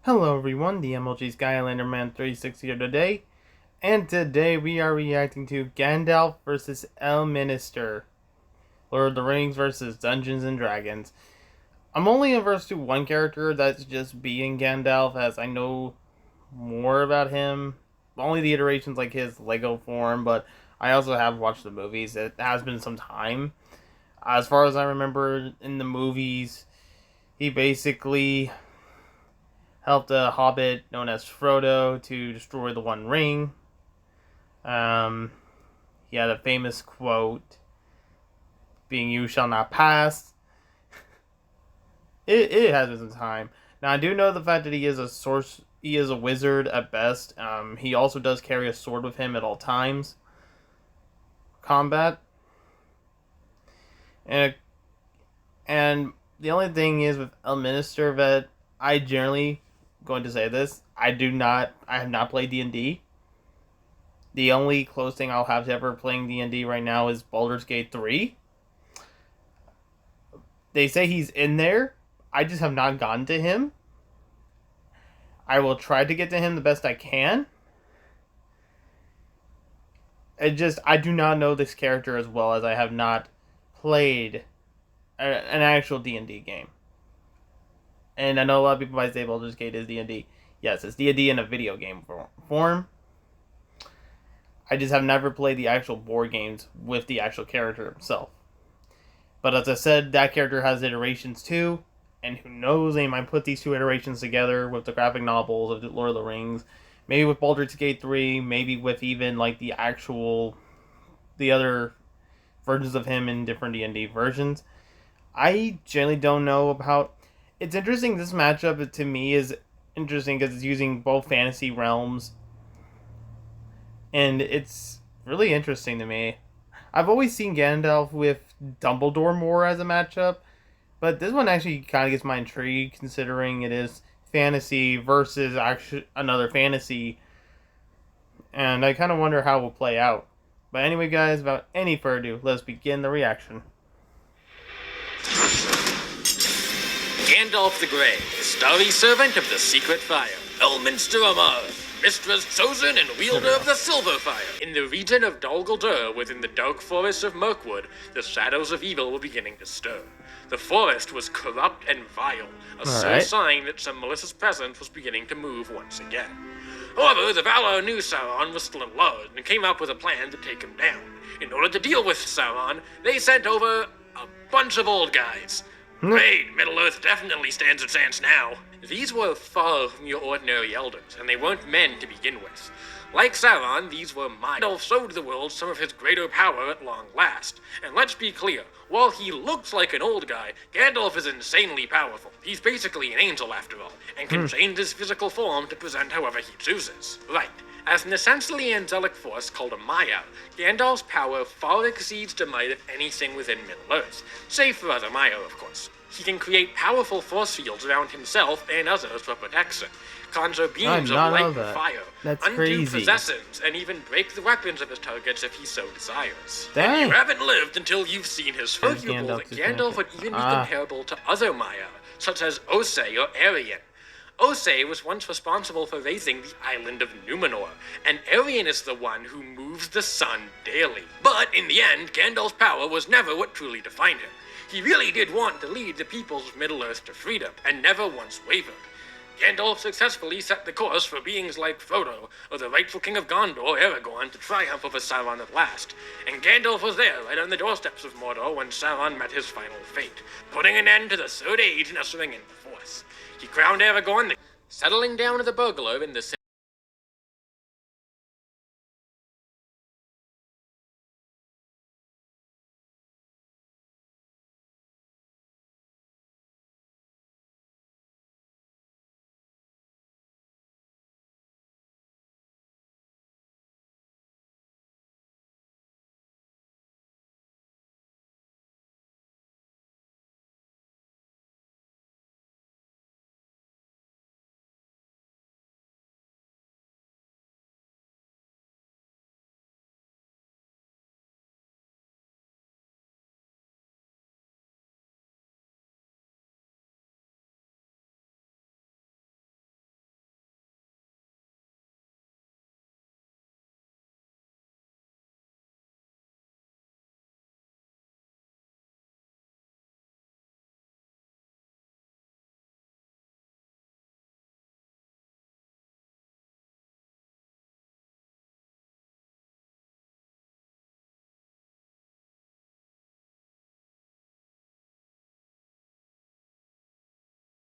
Hello everyone, the MLG Skylander Man 360 here today, and today we are reacting to Gandalf versus Elminster, Lord of the Rings versus Dungeons and Dragons. I'm only averse to one character, that's just being Gandalf, as I know more about him. Only the iterations like his Lego form, but I also have watched the movies. It has been some time. As far as I remember in the movies, he basically helped a hobbit known as Frodo to destroy the One Ring. Um, he had a famous quote, being "You shall not pass." It has been some time. Now I do know the fact that he is a source. He is a wizard at best. He also does carry a sword with him at all times. Combat and and the only thing is with Elminster that I generally going to say this. I have not played D&D. The only close thing I'll have to ever playing D&D right now is Baldur's Gate 3. They say he's in there. I just have not gotten to him. I will try to get to him the best I can. I do not know this character as well as I have not played an actual D&D game. And I know a lot of people might say Baldur's Gate is D&D. Yes, it's D&D in a video game form. I just have never played the actual board games with the actual character himself. But as I said, that character has iterations too, and who knows, they might put these two iterations together with the graphic novels of the Lord of the Rings, maybe with Baldur's Gate 3, maybe with even like the other versions of him in different D&D versions. I generally don't know about. It's interesting. This matchup to me is interesting because it's using both fantasy realms, and it's really interesting to me. I've always seen Gandalf with Dumbledore more as a matchup, but this one actually kind of gets my intrigue considering it is fantasy versus actually another fantasy, and I kind of wonder how it will play out. But anyway, guys, without any further ado, let's begin the reaction. Gandalf the Grey, starry servant of the secret fire, Elminster Amar, mistress chosen and wielder of the silver fire. In the region of Dol Guldur, within the dark forests of Mirkwood, the shadows of evil were beginning to stir. The forest was corrupt and vile, a sure sign that some malicious presence was beginning to move once again. However, the Valar knew Sauron was still at large and came up with a plan to take him down. In order to deal with Sauron, they sent over a bunch of old guys. Great, Middle-earth definitely stands a chance now. These were far from your ordinary elders, and they weren't men to begin with. Like Sauron, these were mighty. Gandalf showed the world some of his greater power at long last. And let's be clear, while he looks like an old guy, Gandalf is insanely powerful. He's basically an angel after all, and can change his physical form to present however he chooses. Right. As an essentially angelic force called a Maya, Gandalf's power far exceeds the might of anything within Middle-earth, save for other Maya, of course. He can create powerful force fields around himself and others for protection, conjure beams of light and fire, undo possessions, and even break the weapons of his targets if he so desires. And you haven't lived until you've seen his arguable that Gandalf would even be comparable to other Maya, such as Osei or Arien. Osei was once responsible for raising the island of Numenor, and Arien is the one who moves the sun daily. But in the end, Gandalf's power was never what truly defined him. He really did want to lead the peoples of Middle-earth to freedom, and never once wavered. Gandalf successfully set the course for beings like Frodo, or the rightful king of Gondor, Aragorn, to triumph over Sauron at last. And Gandalf was there, right on the doorsteps of Mordor, when Sauron met his final fate, putting an end to the Third Age and ushering in the Fourth. He crowned Aragorn, settling down as a burglar in the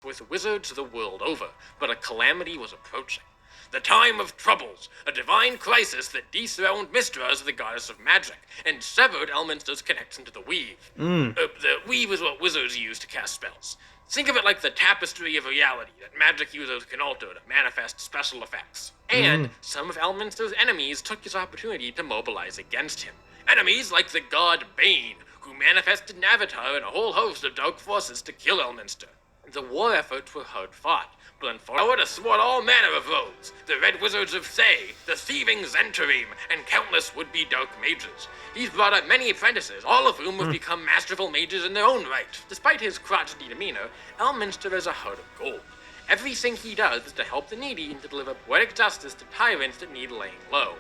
with wizards the world over, but a calamity was approaching. The time of troubles, a divine crisis that dethroned Mystra as the goddess of magic, and severed Elminster's connection to the Weave. The Weave is what wizards use to cast spells. Think of it like the tapestry of reality that magic users can alter to manifest special effects. And some of Elminster's enemies took this opportunity to mobilize against him. Enemies like the god Bane, who manifested an avatar and a whole host of dark forces to kill Elminster. The war efforts were hard fought, but unfortunately to thwart all manner of foes, the Red Wizards of Thay, the thieving Zentarim, and countless would-be dark mages. He's brought up many apprentices, all of whom have become masterful mages in their own right. Despite his crotchety demeanor, Elminster has a heart of gold. Everything he does is to help the needy and to deliver poetic justice to tyrants that need laying low.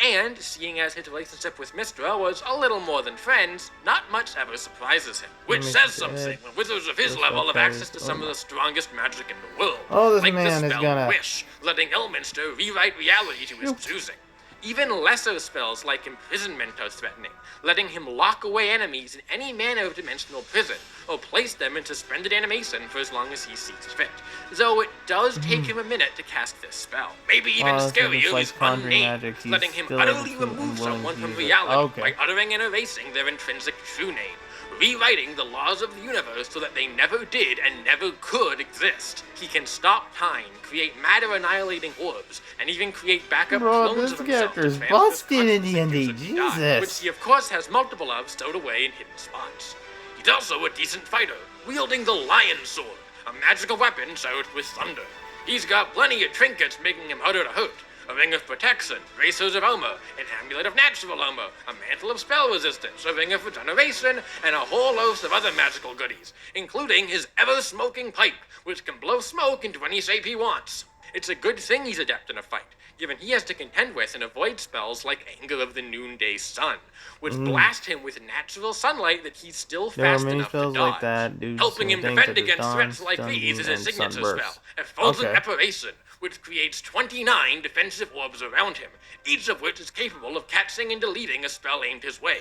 And, seeing as his relationship with Mystra was a little more than friends, not much ever surprises him. Which says something when wizards of his level have access to some of the strongest magic in the world. Oh, this like man the is spell gonna... Wish, letting Elminster rewrite reality to his choosing. Even lesser spells like Imprisonment are threatening, letting him lock away enemies in any manner of dimensional prison, or place them in suspended animation for as long as he sees fit. Though it does take him a minute to cast this spell. Maybe even scarier is Unnamed, letting him utterly remove someone from reality by uttering and erasing their intrinsic true name, rewriting the laws of the universe so that they never did and never could exist. He can stop time, create matter-annihilating orbs, and even create backup clones of himself to transfer busted in consciousness D&D, into the dark, Jesus. which he of course has multiple of stowed away in hidden spots. He's also a decent fighter, wielding the Lion Sword, a magical weapon charged with thunder. He's got plenty of trinkets making him harder to hurt. A ring of protection, bracers of armor, an amulet of natural armor, a mantle of spell resistance, a ring of regeneration, and a whole host of other magical goodies, including his ever-smoking pipe, which can blow smoke into any shape he wants. It's a good thing he's adept in a fight, given he has to contend with and avoid spells like Anger of the Noonday Sun, which blast him with natural sunlight that he's still fast enough to dodge. Like that, helping him defend against threats like these is his signature spell, Effulgent Apparition, which creates 29 defensive orbs around him, each of which is capable of catching and deleting a spell aimed his way.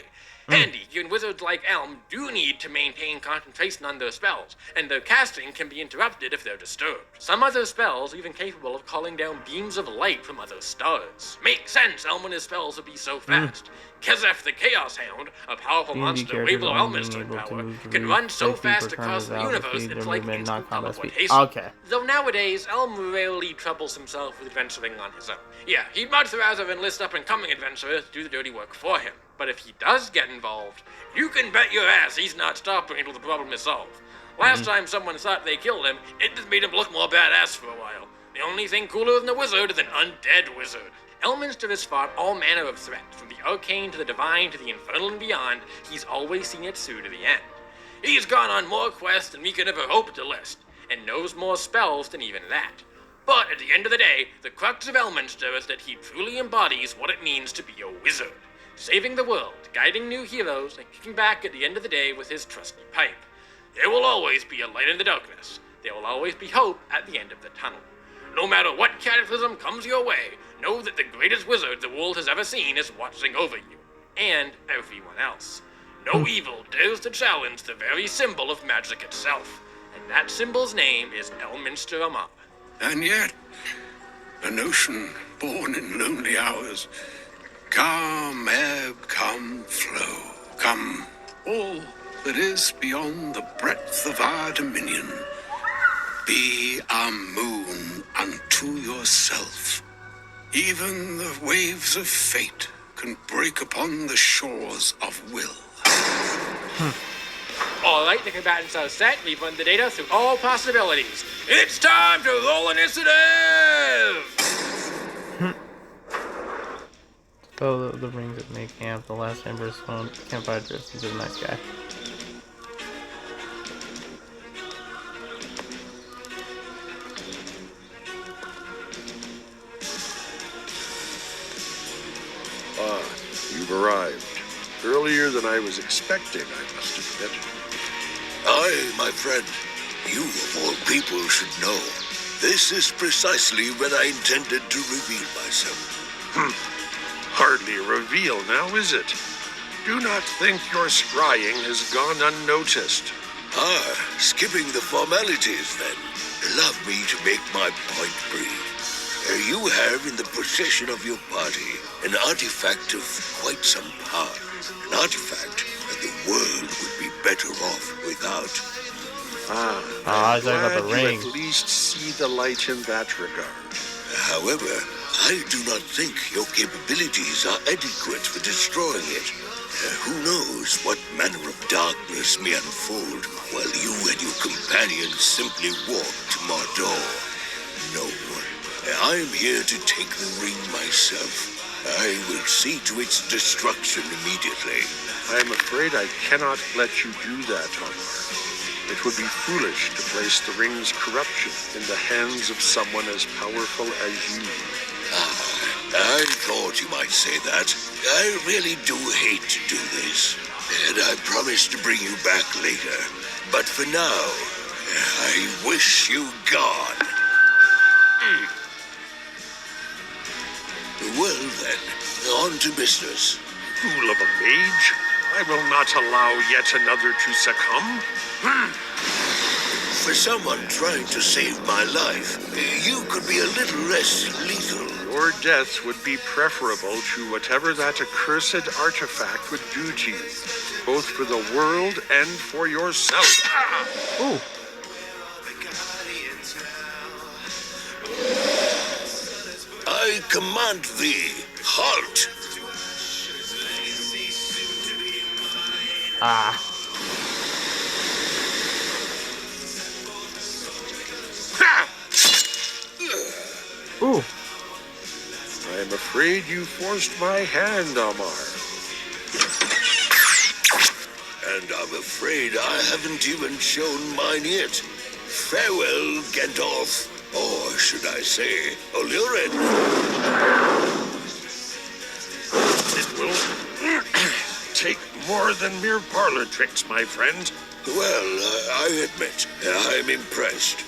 Handy, given wizards like Elm do need to maintain concentration on their spells, and their casting can be interrupted if they're disturbed. Some other spells are even capable of calling down beams of light from other stars. Makes sense, Elm and his spells would be so fast. Kezef the Chaos Hound, a powerful monster way below Elminster in power, can run so fast across the universe it's like instant teleportation. Okay. Though nowadays, Elm rarely troubles himself with adventuring on his own. Yeah, he'd much rather enlist up-and-coming adventurers to do the dirty work for him. But if he does get involved, you can bet your ass he's not stopping until the problem is solved. Last time someone thought they killed him, it just made him look more badass for a while. The only thing cooler than a wizard is an undead wizard. Elminster has fought all manner of threats, from the arcane to the divine to the infernal and beyond. He's always seen it through to the end. He's gone on more quests than we could ever hope to list, and knows more spells than even that. But at the end of the day, the crux of Elminster is that he truly embodies what it means to be a wizard. Saving the world, guiding new heroes, and kicking back at the end of the day with his trusty pipe. There will always be a light in the darkness. There will always be hope at the end of the tunnel. No matter what cataclysm comes your way, know that the greatest wizard the world has ever seen is watching over you. And everyone else. No evil dares to challenge the very symbol of magic itself. And that symbol's name is Elminster Amar. And yet, an ocean born in lonely hours. Come, ebb, come, flow, come, all that is beyond the breadth of our dominion. Be a moon unto yourself. Even the waves of fate can break upon the shores of will. Alright, the combatants are set. We've run the data through all possibilities. It's time to roll initiative! Oh, the rings that make camp, the last Ember's phone, campfire drifts, he's a nice guy. You've arrived. Earlier than I was expecting, I must admit. Aye, my friend. You of all people should know. This is precisely when I intended to reveal myself. Hardly a reveal now, is it? Do not think your scrying has gone unnoticed. Skipping the formalities then. Allow me to make my point brief. You have in the possession of your party an artifact of quite some power. An artifact that the world would be better off without. I'm he's talking about the glad you ring. at least see the light in that regard. However, I do not think your capabilities are adequate for destroying it. Who knows what manner of darkness may unfold while you and your companions simply walk to Mordor. No, I'm here to take the ring myself. I will see to its destruction immediately. I'm afraid I cannot let you do that, Omar. It would be foolish to place the ring's corruption in the hands of someone as powerful as you. I thought you might say that. I really do hate to do this. And I promise to bring you back later. But for now, I wish you gone. Well then, on to business. Fool of a mage! I will not allow yet another to succumb. For someone trying to save my life, you could be a little less lethal. Your death would be preferable to whatever that accursed artifact would do to you, both for the world and for yourself. Ooh. I command thee, halt! Ooh. I'm afraid you forced my hand, Omar. And I'm afraid I haven't even shown mine yet. Farewell, Gandalf. Or should I say, Olurin? It will take more than mere parlor tricks, my friend. Well, I admit, I'm impressed.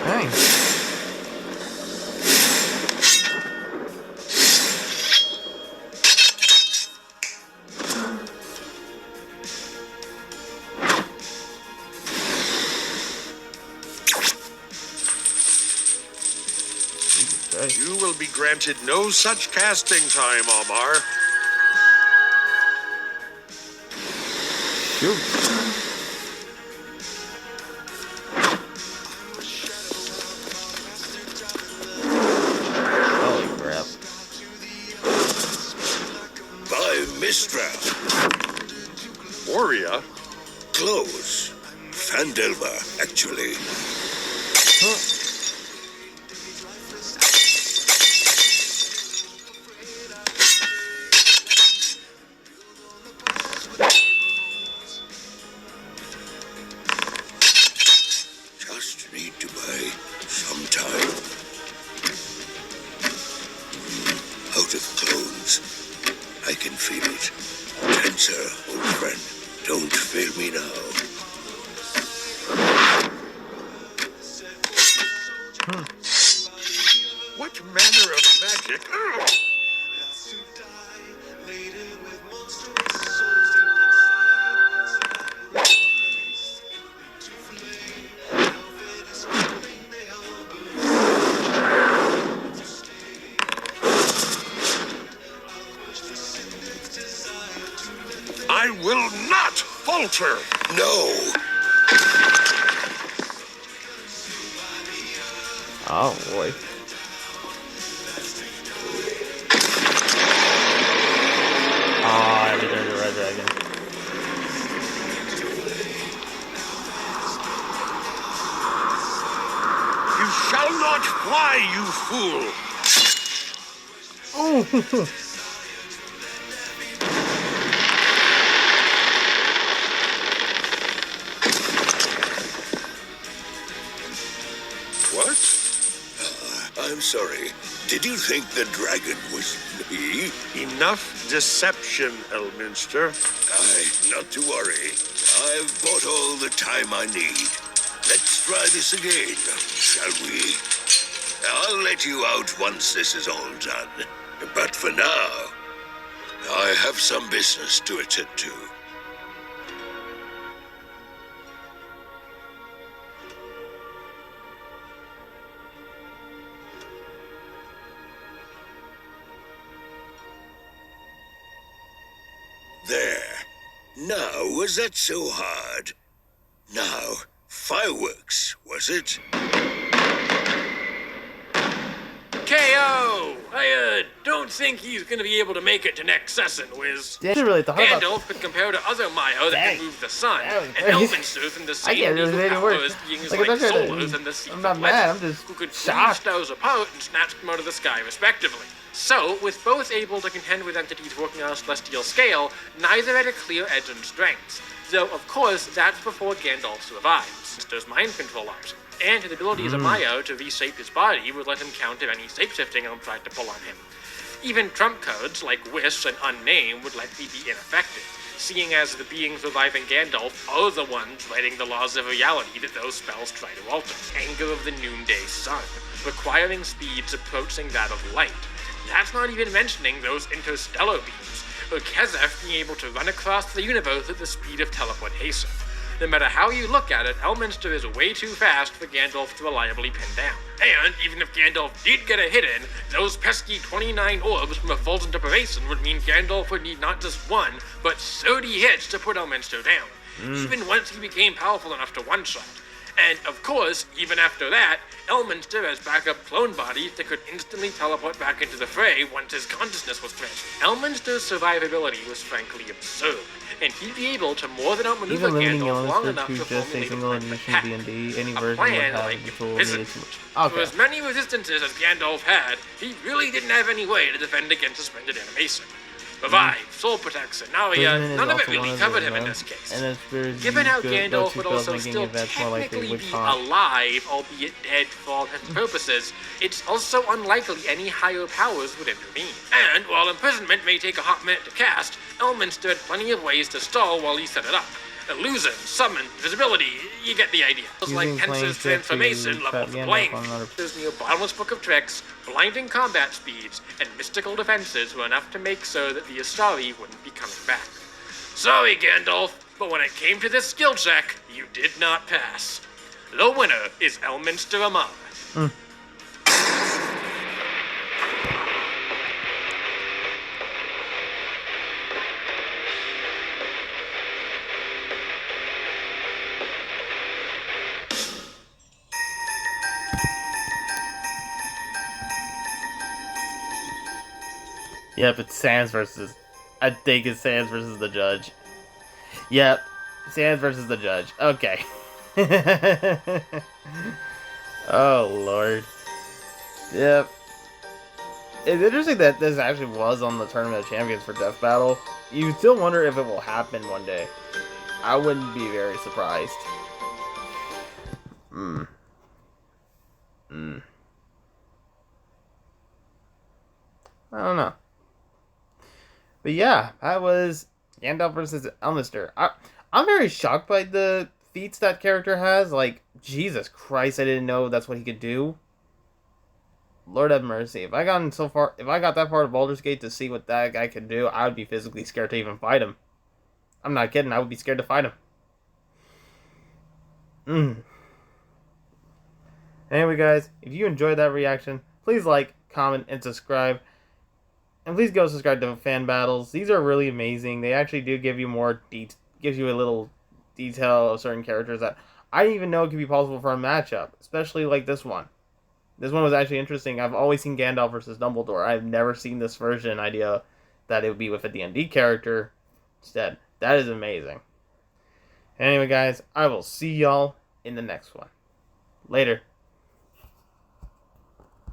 Dang. You will be granted no such casting time, Omar. Shoot. Holy crap. By Mistra. Moria? Close. Fandelver, actually. Huh. Just need to buy some time. Out of clones. I can feel it. Tenser, old friend. Don't fail me now. What manner of magic? I will not falter! No! Oh boy. Ah, I returned the red dragon. You shall not fly, you fool! Oh. What? I'm sorry. Did you think the dragon was me? Enough deception, Elminster. Not to worry. I've bought all the time I need. Let's try this again, shall we? I'll let you out once this is all done. But for now, I have some business to attend to. There. Now, was that so hard? Now, fireworks, was it? KO! I don't think he's gonna be able to make it to next session, Wiz. I really thought about Gandalf could compare to other Mayo that Dang. can move the sun, That was and crazy. Elminster's in the I same can't really evil say any powers, words. beings Like, like I'm not trying to- Solas and the Sea I'm of not Legend, mad, I'm just who could pull shocked. stars apart and snatch them out of the sky, respectively. So, with both able to contend with entities working on a celestial scale, neither had a clear edge and strength. Though, of course, that's before Gandalf survives. There's mind control option. And his ability as a Mayo to reshape his body would let him counter any shapeshifting Elm tried to pull on him. Even trump codes like Wish and Unnamed would likely be ineffective, seeing as the beings reviving Gandalf are the ones writing the laws of reality that those spells try to alter. Anger of the noonday sun, requiring speeds approaching that of light. That's not even mentioning those interstellar beams, or Kezef being able to run across the universe at the speed of teleportation. No matter how you look at it, Elminster is way too fast for Gandalf to reliably pin down. And even if Gandalf did get a hit in, those pesky 29 orbs from Effulgent Operation would mean Gandalf would need not just 1, but 30 hits to put Elminster down, even once he became powerful enough to one-shot. And, of course, even after that, Elminster has backup clone bodies that could instantly teleport back into the fray once his consciousness was transferred. Elminster's survivability was frankly absurd, and he'd be able to more than outmaneuver Even limiting Gandalf long Elminster enough to to just a formulate a single plan of edition attack. D&D, any A version would plan have like the tool prison. needed to... For Okay. as many resistances as Gandalf had, he really didn't have any way to defend against suspended animation. Revive, soul protection, now Prison is none of it also really one of covered the him in ones, this case. and it's very Given how good Gandalf go-to would spells also making still events more likely, technically which be haunt. alive, albeit dead for all intents and purposes, it's also unlikely any higher powers would intervene. And while imprisonment may take a hot minute to cast, Elminster had plenty of ways to stall while he set it up. Illusion, summon, visibility, you get the idea. It's like Using plain Tenser's trick to transformation trap levels the Gandalf playing on another- field. There's the bottomless book of tricks, blinding combat speeds, and mystical defenses were enough to make so that the Astari wouldn't be coming back. Sorry, Gandalf, but when it came to this skill check, you did not pass. The winner is Elminster Amar. Yep, it's Sans versus... I think it's Sans versus the Judge. Yep, Sans versus the Judge. Okay. Oh, Lord. Yep. It's interesting that this actually was on the Tournament of Champions for Death Battle. You still wonder if it will happen one day. I wouldn't be very surprised. I don't know. But yeah, that was Gandalf versus Elminster. I'm very shocked by the feats that character has. Like, Jesus Christ, I didn't know that's what he could do. Lord have mercy. If I got that far of Baldur's Gate to see what that guy could do, I would be physically scared to even fight him. I'm not kidding, I would be scared to fight him. Anyway, guys, if you enjoyed that reaction, please like, comment, and subscribe. And please go subscribe to Fan Battles. These are really amazing. They actually do give you gives you a little detail of certain characters that I didn't even know it could be possible for a matchup, especially like this one. This one was actually interesting. I've always seen Gandalf versus Dumbledore. I've never seen this version idea that it would be with a D&D character instead. That is amazing. Anyway, guys, I will see y'all in the next one. Later.